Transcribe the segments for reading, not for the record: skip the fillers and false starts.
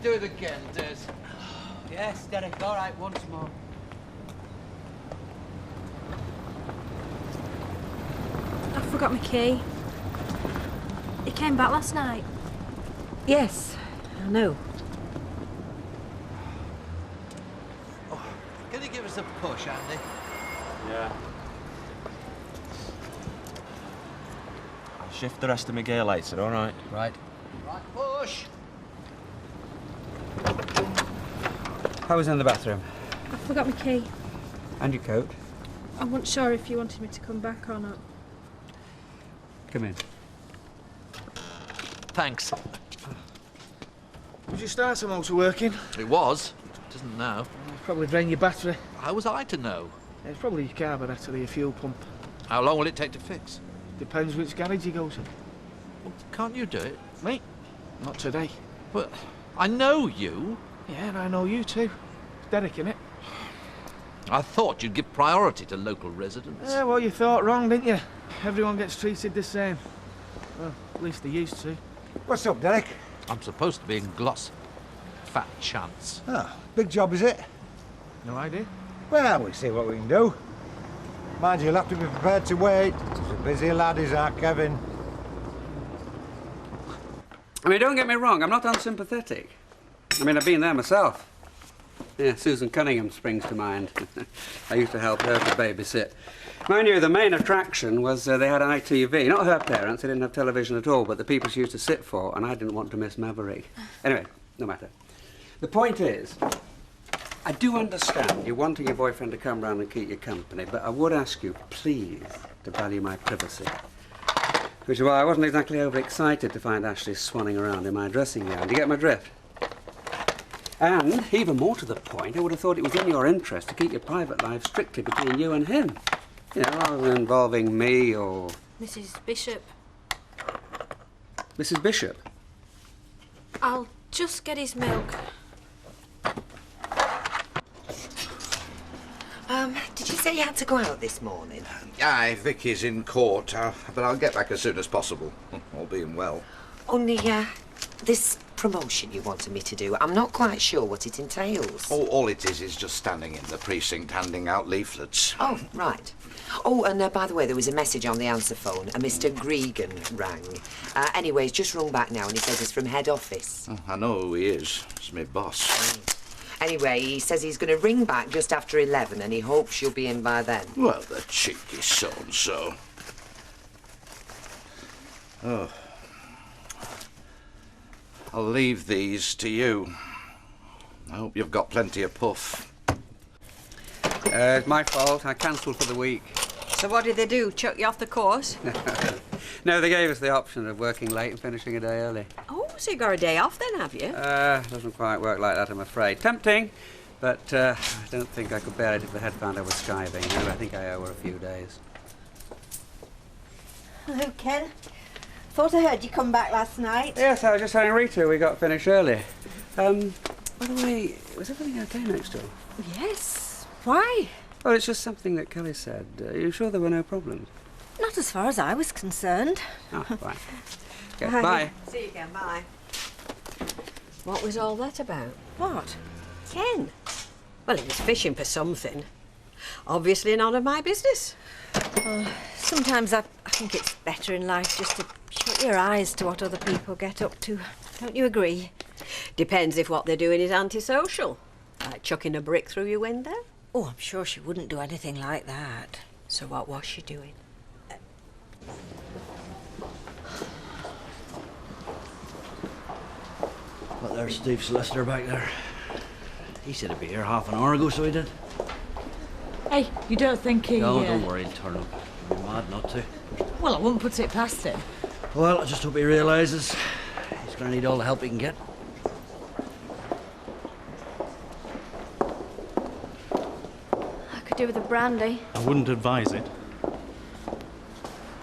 Do it again, Des. Yes, Derek, all right, once more. I forgot my key. He came back last night. Yes, I know. Oh, can you give us a push, Andy? Yeah. I'll shift the rest of my gear later, all right? Right. Right, push! I was in the bathroom. I forgot my key. And your coat. I wasn't sure if you wanted me to come back or not. Come in. Thanks. Was your starter motor working? It was. It isn't now. Probably drained your battery. How was I to know? It's probably your carburetor or your fuel pump. How long will it take to fix? Depends which garage you go to. Well, can't you do it? Me? Not today. But I know you. Yeah, and I know you too. Derek, innit? I thought you'd give priority to local residents. Yeah, well, you thought wrong, didn't you? Everyone gets treated the same. Well, at least they used to. What's up, Derek? I'm supposed to be in Gloucester. Fat chance. Ah, big job, is it? No idea. Well, we'll see what we can do. Mind you, you'll have to be prepared to wait. He's a busy lad, is our Kevin. I mean, don't get me wrong, I'm not unsympathetic. I mean, I've been there myself. Yeah, Susan Cunningham springs to mind. I used to help her to babysit. Mind you, the main attraction was they had ITV. Not her parents, they didn't have television at all, but the people she used to sit for, and I didn't want to miss Maverick. Anyway, no matter. The point is, I do understand you wanting your boyfriend to come round and keep you company, but I would ask you, please, to value my privacy. Which is why I wasn't exactly overexcited to find Ashley swanning around in my dressing gown. Do you get my drift? And, even more to the point, I would have thought it was in your interest to keep your private life strictly between you and him. You know, rather than involving me or... Mrs. Bishop. Mrs. Bishop? I'll just get his milk. Did you say you had to go out this morning? Aye, Vicky's in court, but I'll get back as soon as possible, all being well. Only, this promotion you wanted me to do, I'm not quite sure what it entails. All it is just standing in the precinct handing out leaflets. Oh, right. Oh, and by the way, there was a message on the answer phone. A Mr. Gregan rang. Anyway, he's just rung back now and he says it's from head office. Oh, I know who he is. It's my boss. Anyway, he says he's going to ring back just after 11 and he hopes you'll be in by then. Well, the cheeky so-and-so. Oh. I'll leave these to you. I hope you've got plenty of puff. It's my fault. I cancelled for the week. So what did they do? Chuck you off the course? No, they gave us the option of working late and finishing a day early. Oh, so you got a day off then, have you? Doesn't quite work like that, I'm afraid. Tempting, but I don't think I could bear it if the head found I was skiving. No, I think I owe her a few days. Hello, Ken. Thought I heard you come back last night. Yes, I was just telling Rita we got finished early. By the way, was everything okay next door? Yes. Why? Well, it's just something that Kelly said. Are you sure there were no problems? Not as far as I was concerned. Oh, fine. Okay, bye. See you again, bye. What was all that about? What? Ken. Well, he was fishing for something. Obviously none of my business. Sometimes I think it's better in life just to shut your eyes to what other people get up to. Don't you agree? Depends if what they're doing is antisocial. Like chucking a brick through your window. Oh, I'm sure she wouldn't do anything like that. So what was she doing? But there's Steve Solicitor back there. He said he'd be here half an hour ago, so he did. Hey, you don't think he... No, don't worry, he'll turn up. You're mad not to. Well, I wouldn't put it past him. Well, I just hope he realises he's going to need all the help he can get. I could do with a brandy. I wouldn't advise it.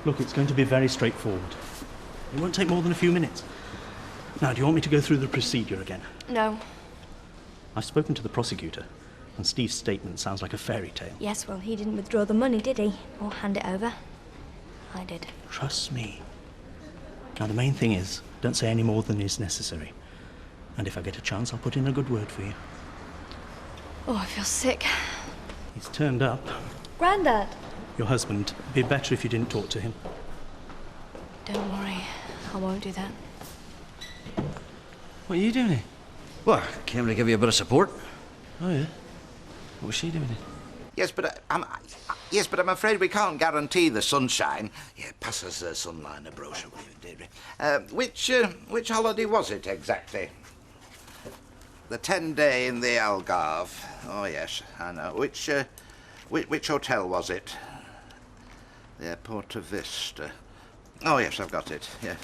Look, it's going to be very straightforward. It won't take more than a few minutes. Now, do you want me to go through the procedure again? No. I've spoken to the prosecutor, and Steve's statement sounds like a fairy tale. Yes, well, he didn't withdraw the money, did he? Or hand it over. I did. Trust me. Now, the main thing is, don't say any more than is necessary. And if I get a chance, I'll put in a good word for you. Oh, I feel sick. He's turned up. Grandad! Your husband. It'd be better if you didn't talk to him. Don't worry. I won't do that. What are you doing here? Well, I came to give you a bit of support. Oh, yeah? What was she doing here? Yes, but I'm afraid we can't guarantee the sunshine. Yeah, pass us the Sunliner brochure, will you, Deirdre? Which holiday was it exactly? The 10-day in the Algarve. Oh yes, I know. Which hotel was it? The Porta Vista. Oh yes, I've got it. Yeah.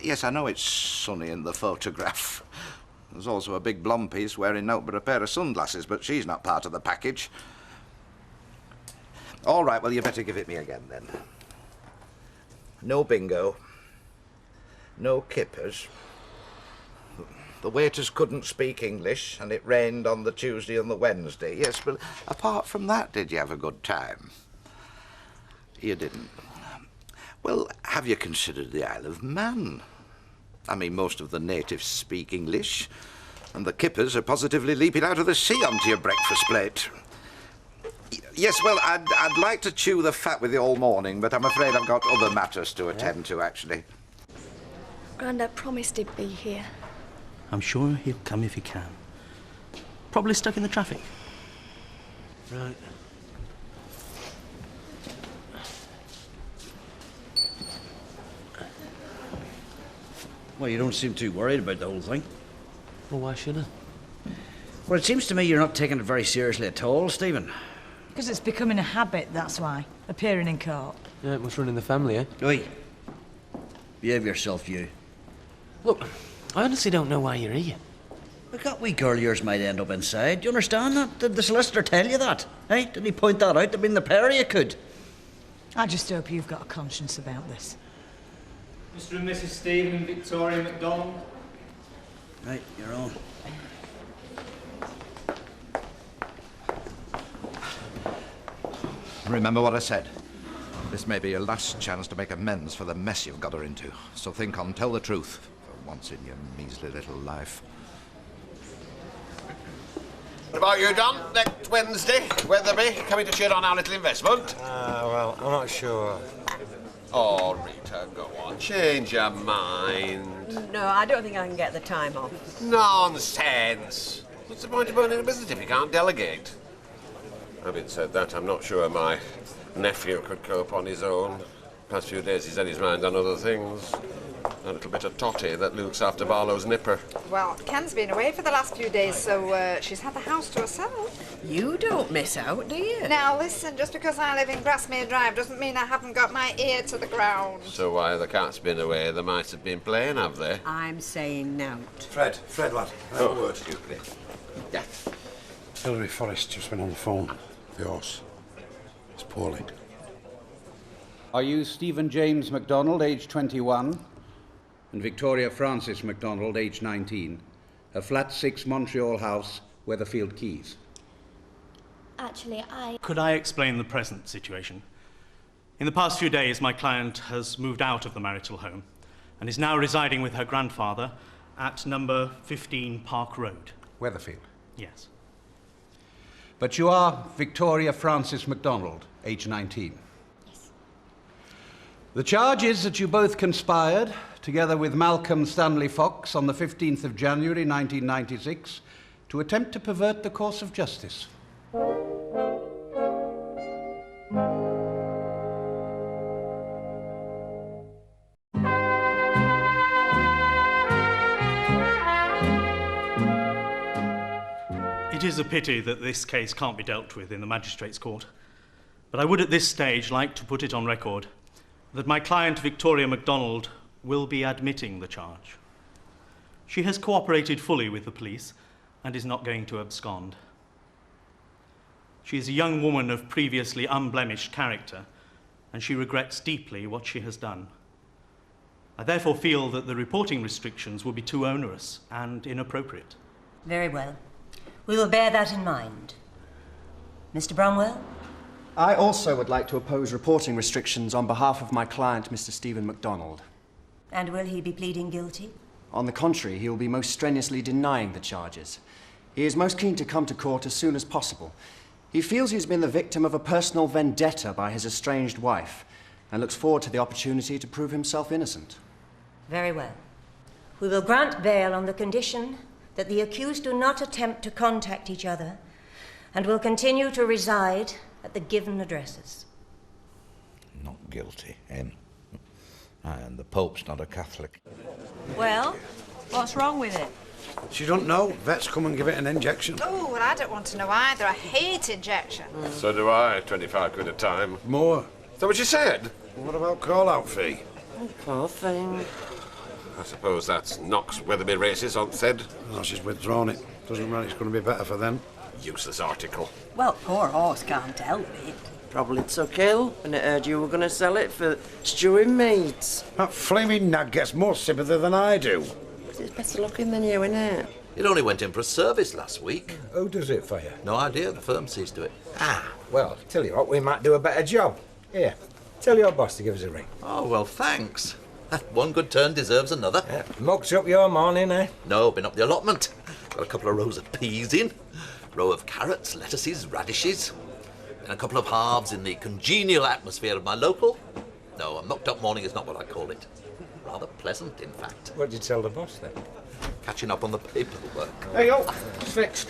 Yes, I know it's sunny in the photograph. There's also a big blonde piece wearing nothing but a pair of sunglasses, but she's not part of the package. All right, well, you better give it me again, then. No bingo. No kippers. The waiters couldn't speak English, and it rained on the Tuesday and the Wednesday. Yes, but apart from that, did you have a good time? You didn't. Well, have you considered the Isle of Man? I mean, most of the natives speak English, and the kippers are positively leaping out of the sea onto your breakfast plate. Yes, well, I'd like to chew the fat with you all morning, but I'm afraid I've got other matters to attend to, actually. Grandad promised he'd be here. I'm sure he'll come if he can. Probably stuck in the traffic. Right. Well, you don't seem too worried about the whole thing. Well, why should I? Well, it seems to me you're not taking it very seriously at all, Stephen. Because it's becoming a habit, that's why. Appearing in court. Yeah, it must run in the family, eh? Oi. Behave yourself, you. Look, I honestly don't know why you're here. Look, that wee girl of yours might end up inside. Do you understand that? Did the solicitor tell you that? Eh? Didn't he point that out? I mean, the pair of you could. I just hope you've got a conscience about this. Mr. and Mrs. Stephen and Victoria MacDonald. Right, you're on. Remember what I said. This may be your last chance to make amends for the mess you've got her into. So think on, tell the truth, for once in your measly little life. What about you, Don? Next Wednesday, Weatherby, coming to cheer on our little investment? Well, I'm not sure. Oh, Rita, go on, change your mind. No, I don't think I can get the time off. Nonsense! What's the point of running a business if you can't delegate? Having said that, I'm not sure my nephew could cope on his own. Past few days he's had his mind on other things. A little bit of Totty that looks after Barlow's nipper. Well, Ken's been away for the last few days, so she's had the house to herself. You don't miss out, do you? Now, listen, just because I live in Grasmere Drive doesn't mean I haven't got my ear to the ground. So while the cat's been away, the mice have been playing, have they? I'm saying no. Fred, lad. Oh. A word, stupidly. Yeah. Hilary Forrest just went on the phone. The horse. It's poorly. Are you Stephen James MacDonald, age 21, and Victoria Frances MacDonald, age 19, of Flat 6 Montreal House, Weatherfield Keys? Actually, Could I explain the present situation? In the past few days, my client has moved out of the marital home and is now residing with her grandfather at number 15 Park Road. Weatherfield? Yes. But you are Victoria Frances MacDonald, age 19? Yes. The charge is that you both conspired, together with Malcolm Stanley Fox, on the 15th of January 1996, to attempt to pervert the course of justice. It is a pity that this case can't be dealt with in the magistrate's court, but I would at this stage like to put it on record that my client Victoria MacDonald will be admitting the charge. She has cooperated fully with the police and is not going to abscond. She is a young woman of previously unblemished character, and she regrets deeply what she has done. I therefore feel that the reporting restrictions will be too onerous and inappropriate. Very well. We will bear that in mind. Mr. Bromwell? I also would like to oppose reporting restrictions on behalf of my client, Mr. Stephen MacDonald. And will he be pleading guilty? On the contrary, he will be most strenuously denying the charges. He is most keen to come to court as soon as possible. He feels he's been the victim of a personal vendetta by his estranged wife and looks forward to the opportunity to prove himself innocent. Very well. We will grant bail on the condition that the accused do not attempt to contact each other and will continue to reside at the given addresses. Not guilty, Hen. And the Pope's not a Catholic. Well, what's wrong with it? She don't know. Vets come and give it an injection. Oh, well, I don't want to know either. I hate injection. So do I. 25 quid a time. More. Is that what you said? What about call-out fee? Poor thing. I suppose that's Knox Weatherby races, Aunt said. Oh, she's withdrawn it. Doesn't mean it's going to be better for them. Useless article. Well, poor horse can't help it. Probably took ill, and it heard you were going to sell it for stewing meat. That flaming nag gets more sympathy than I do. It's better looking than you, innit? It only went in for a service last week. Who does it for you? No idea. The firm sees to it. Ah, well, tell you what, we might do a better job. Here, tell your boss to give us a ring. Oh, well, thanks. One good turn deserves another. Yeah, mucked up your morning, eh? No, been up the allotment. Got a couple of rows of peas in, row of carrots, lettuces, radishes, and a couple of halves in the congenial atmosphere of my local. No, a mucked up morning is not what I call it. Rather pleasant, in fact. What did you tell the boss then? Catching up on the paperwork. There you go. It's fixed.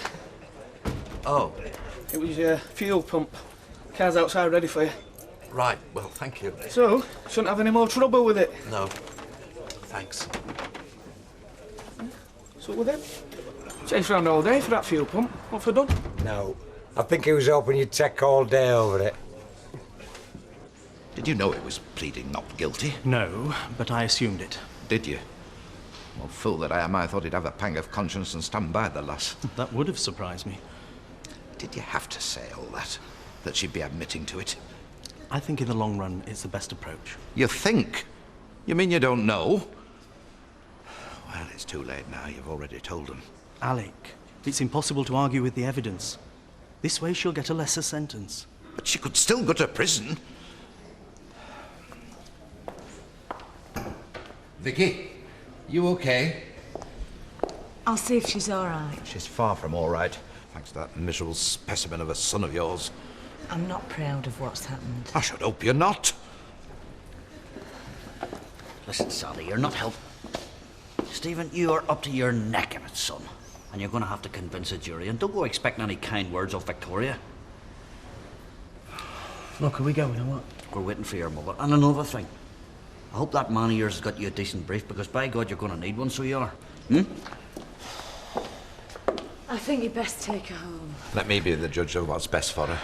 Oh. It was your fuel pump. Car's outside ready for you. Right, well, thank you. So, shouldn't have any more trouble with it. No. Thanks. So with it? Chased round all day for that fuel pump. What for done? No. I think he was hoping you'd take all day over it. Did you know it was pleading not guilty? No, but I assumed it. Did you? Well, fool that I am, I thought he'd have a pang of conscience and stand by the lass. That would have surprised me. Did you have to say all that? That she'd be admitting to it? I think in the long run, it's the best approach. You think? You mean you don't know? Well, it's too late now. You've already told them. Alec, it's impossible to argue with the evidence. This way she'll get a lesser sentence. But she could still go to prison. Vicky, you okay? I'll see if she's all right. She's far from all right, thanks to that miserable specimen of a son of yours. I'm not proud of what's happened. I should hope you're not. Listen, Sally, you're not helping. Stephen, you are up to your neck in it, son. And you're going to have to convince a jury. And don't go expecting any kind words of Victoria. Look, are we going or what? We're waiting for your mother. And another thing. I hope that man of yours has got you a decent brief, because by God, you're going to need one, so you are. I think you'd best take her home. Let me be the judge of what's best for her.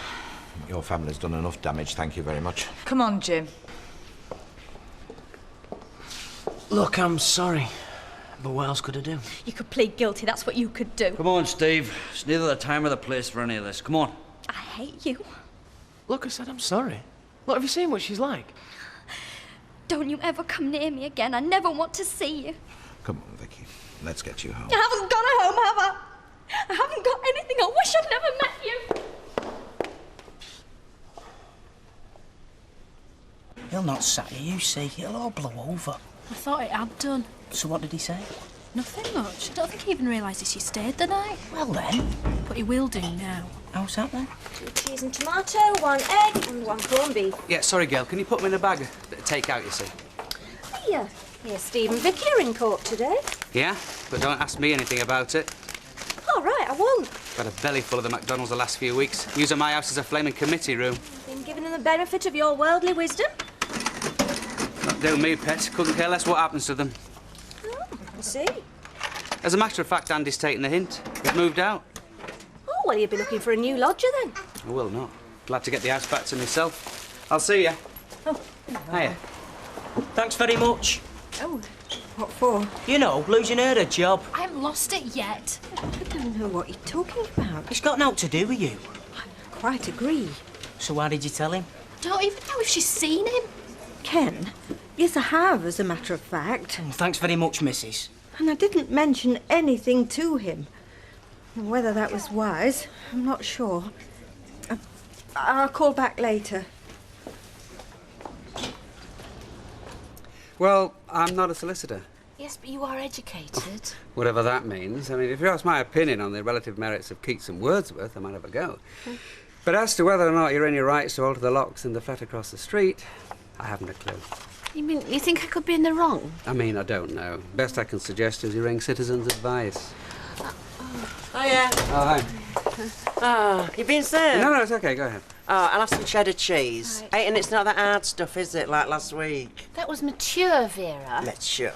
Your family's done enough damage, thank you very much. Come on, Jim. Look, I'm sorry. But what else could I do? You could plead guilty, that's what you could do. Come on, Steve. It's neither the time or the place for any of this. Come on. I hate you. Look, I said I'm sorry. Look, have you seen what she's like? Don't you ever come near me again. I never want to see you. Come on, Vicky. Let's get you home. I haven't got a home, have I? I haven't got anything. I wish I'd never met you. He'll not sack you, you see. He'll all blow over. I thought it had done. So what did he say? Nothing much. I don't think he even realises she stayed the night. Well then. But he will do now. How's that then? 2 cheese and tomato, 1 egg and 1 corned beef. Yeah, sorry, girl. Can you put them in a bag? Take out, you see. Here. Here, Steve and Vicky are in court today. Yeah? But don't ask me anything about it. All right, I won't. Got a belly full of the McDonald's the last few weeks. Using my house as a flaming committee room. Been giving them the benefit of your worldly wisdom. Not do me, pet. Couldn't care less what happens to them. Oh, I see. As a matter of fact, Andy's taken the hint. He's moved out. Oh, well, you'll be looking for a new lodger then. I will not. Glad to get the house back to myself. I'll see you. Oh. Hiya. Thanks very much. Oh, what for? You know, losing her a job. I haven't lost it yet. I don't know what you're talking about. It's got naught to do with you. I quite agree. So why did you tell him? Don't even know if she's seen him. Ken? Yes, I have, as a matter of fact. Thanks very much, Mrs. And I didn't mention anything to him. Whether that was wise, I'm not sure. I'll call back later. Well, I'm not a solicitor. Yes, but you are educated. Whatever that means. I mean, if you ask my opinion on the relative merits of Keats and Wordsworth, I might have a go. But as to whether or not you're in your rights to alter the locks in the flat across the street, I haven't a clue. You mean you think I could be in the wrong? I mean, I don't know. Best I can suggest is you ring Citizens Advice. Oh, yeah. Oh, hi. Oh, you been served? No, it's okay, go ahead. Oh, I'll have some cheddar cheese. Right. And it's not that hard stuff, is it, like last week? That was mature, Vera. Mature?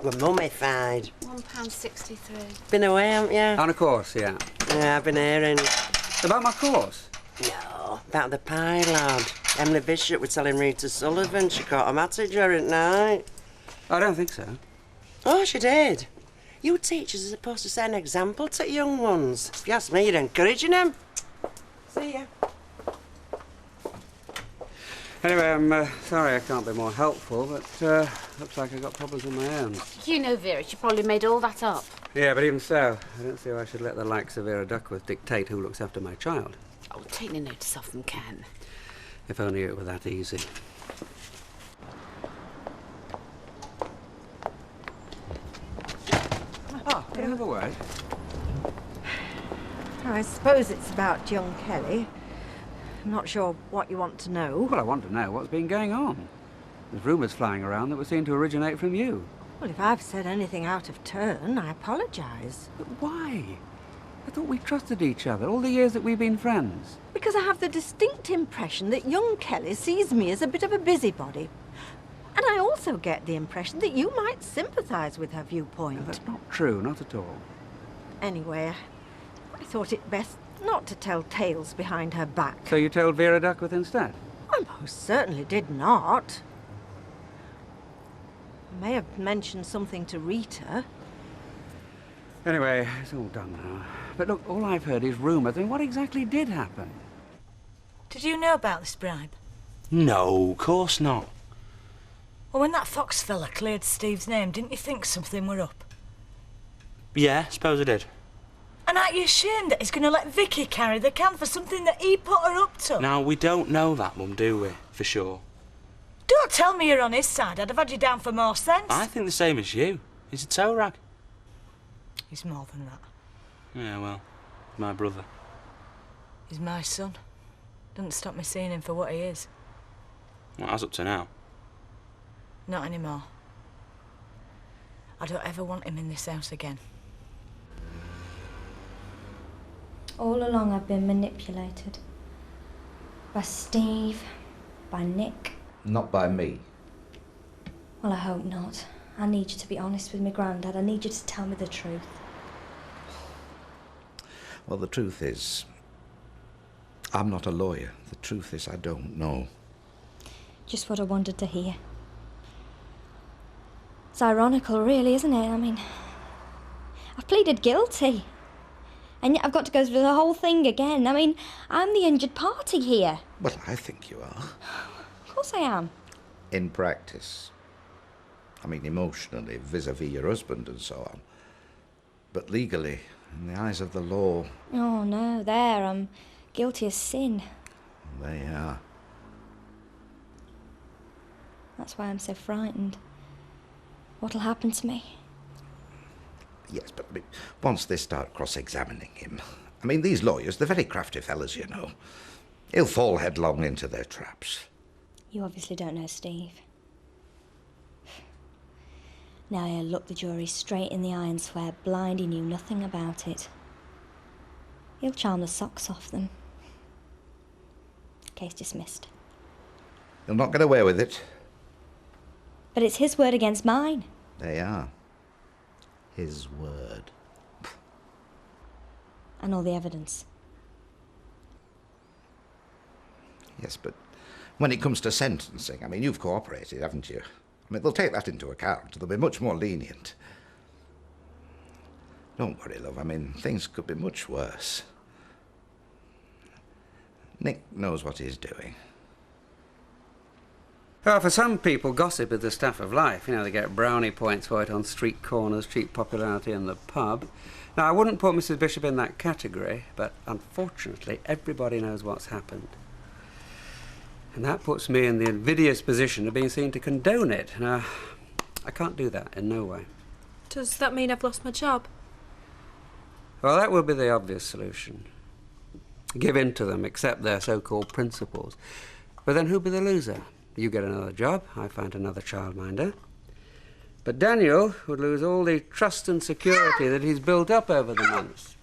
We're mummified. £1.63. Been away, haven't you? On a course, yeah. Yeah, I've been hearing. About my course? No, about the pie, lad. Emily Bishop was telling Rita Sullivan she caught a matter during night. I don't think so. Oh, she did. You teachers are supposed to set an example to young ones. If you ask me, you're encouraging them. See ya. Anyway, I'm sorry I can't be more helpful, but looks like I've got problems of my own. You know, Vera, she probably made all that up. Yeah, but even so, I don't see why I should let the likes of Vera Duckworth dictate who looks after my child. Oh, take no notice of them, Ken. If only it were that easy. Oh, can I have a word? I suppose it's about young Kelly. I'm not sure what you want to know. Well, I want to know what's been going on. There's rumours flying around that would seem to originate from you. Well, if I've said anything out of turn, I apologise. But why? I thought we trusted each other all the years that we've been friends. Because I have the distinct impression that young Kelly sees me as a bit of a busybody. And I also get the impression that you might sympathise with her viewpoint. No, that's not true, not at all. Anyway, I thought it best not to tell tales behind her back. So you told Vera Duckworth instead? I most certainly did not. I may have mentioned something to Rita. Anyway, it's all done now. But look, all I've heard is rumours. I mean, what exactly did happen? Did you know about this bribe? No, of course not. Well, when that Fox fella cleared Steve's name, didn't you think something were up? Yeah, suppose I did. And aren't you ashamed that he's going to let Vicky carry the can for something that he put her up to? Now, we don't know that, Mum, do we? For sure. Don't tell me you're on his side. I'd have had you down for more sense. I think the same as you. He's a toe rag. He's more than that. Yeah, well, my brother. He's my son. Doesn't stop me seeing him for what he is. Well, as up to now. Not anymore. I don't ever want him in this house again. All along I've been manipulated. By Steve, by Nick. Not by me. Well, I hope not. I need you to be honest with me, Grandad. I need you to tell me the truth. Well, the truth is, I'm not a lawyer. The truth is, I don't know. Just what I wanted to hear. It's ironical, really, isn't it? I mean, I've pleaded guilty. And yet I've got to go through the whole thing again. I mean, I'm the injured party here. Well, I think you are. Of course I am. In practice. I mean, emotionally, vis-à-vis your husband and so on. But legally, in the eyes of the law... Oh, no, there, I'm guilty as sin. There you are. That's why I'm so frightened. What'll happen to me? Yes, but I mean, once they start cross-examining him... I mean, these lawyers, they're very crafty fellas, you know. He'll fall headlong into their traps. You obviously don't know Steve. Now he'll look the jury straight in the eye and swear blind he knew nothing about it. He'll charm the socks off them. Case dismissed. He'll not get away with it. But it's his word against mine. They are. His word. And all the evidence. Yes, but when it comes to sentencing, I mean, you've cooperated, haven't you? I mean, they'll take that into account. They'll be much more lenient. Don't worry, love. I mean, things could be much worse. Nick knows what he's doing. Well, for some people, gossip is the stuff of life. You know, they get brownie points for it on street corners, cheap popularity in the pub. Now, I wouldn't put Mrs. Bishop in that category, but unfortunately, everybody knows what's happened. And that puts me in the invidious position of being seen to condone it. Now, I can't do that in no way. Does that mean I've lost my job? Well, that would be the obvious solution. Give in to them, accept their so-called principles. But then who'd be the loser? You get another job, I find another childminder. But Daniel would lose all the trust and security that he's built up over the months.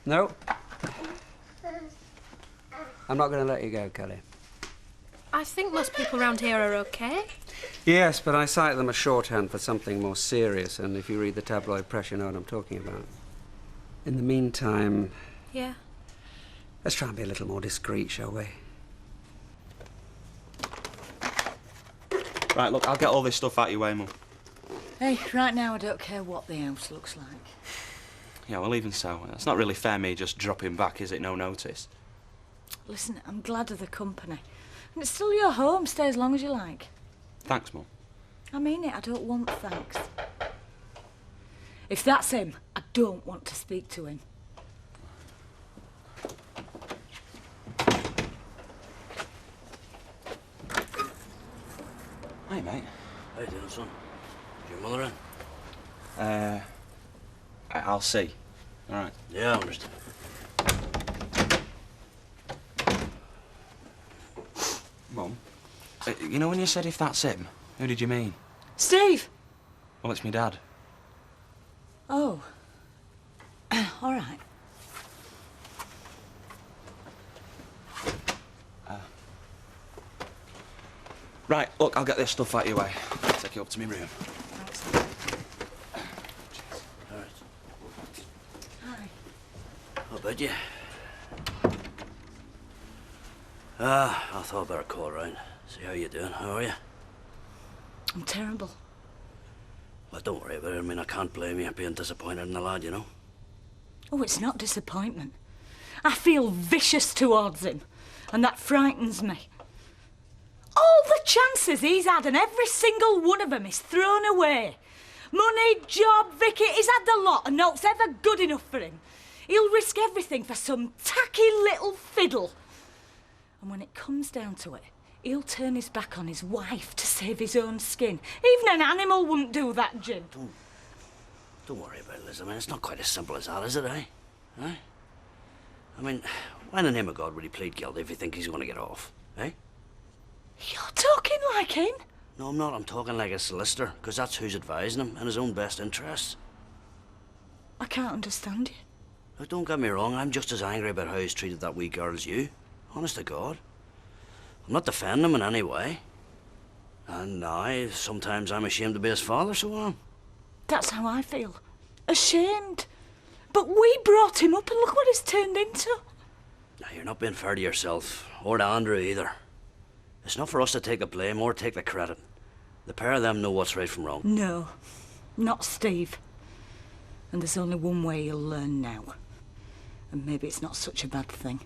No. I'm not going to let you go, Kelly. I think most people around here are okay. Yes, but I cite them as shorthand for something more serious, and if you read the tabloid press, you know what I'm talking about. In the meantime... Yeah. Let's try and be a little more discreet, shall we? Right, look, I'll get all this stuff out your way, Mum. Hey, right now I don't care what the house looks like. Yeah, well, even so, it's not really fair me just dropping back, is it? No notice. Listen, I'm glad of the company. And it's still your home. Stay as long as you like. Thanks, Mum. I mean it. I don't want thanks. If that's him, I don't want to speak to him. Hey, mate. How you doing, son? Is your mother in? I'll see. All right. Yeah, I understand. Mum, you know when you said if that's him, who did you mean? Steve! Well, it's me dad. Oh. All right. Right, look, I'll get this stuff out your way. I'll take you up to my room. All right. Hi. How about you? I thought I'd better call around. See how you doing. How are you? I'm terrible. Well, don't worry about it. I mean, I can't blame you being disappointed in the lad, you know? Oh, it's not disappointment. I feel vicious towards him, and that frightens me. All the chances he's had, and every single one of them is thrown away. Money, job, Vicky, he's had the lot, and no's ever good enough for him. He'll risk everything for some tacky little fiddle. And when it comes down to it, he'll turn his back on his wife to save his own skin. Even an animal wouldn't do that, Jim. Don't worry about it, Liz. I mean, it's not quite as simple as that, is it, eh? Eh? I mean, why in the name of God would he plead guilty if you think he's going to get off, eh? You're talking like him. No, I'm not. I'm talking like a solicitor, because that's who's advising him in his own best interests. I can't understand you. Now, don't get me wrong, I'm just as angry about how he's treated that wee girl as you. Honest to God. I'm not defending him in any way. And now, sometimes I'm ashamed to be his father, so am. That's how I feel. Ashamed. But we brought him up, and look what it's turned into. Now, you're not being fair to yourself, or to Andrew either. It's not for us to take the blame or take the credit. The pair of them know what's right from wrong. No, not Steve. And there's only one way he'll learn now. And maybe it's not such a bad thing.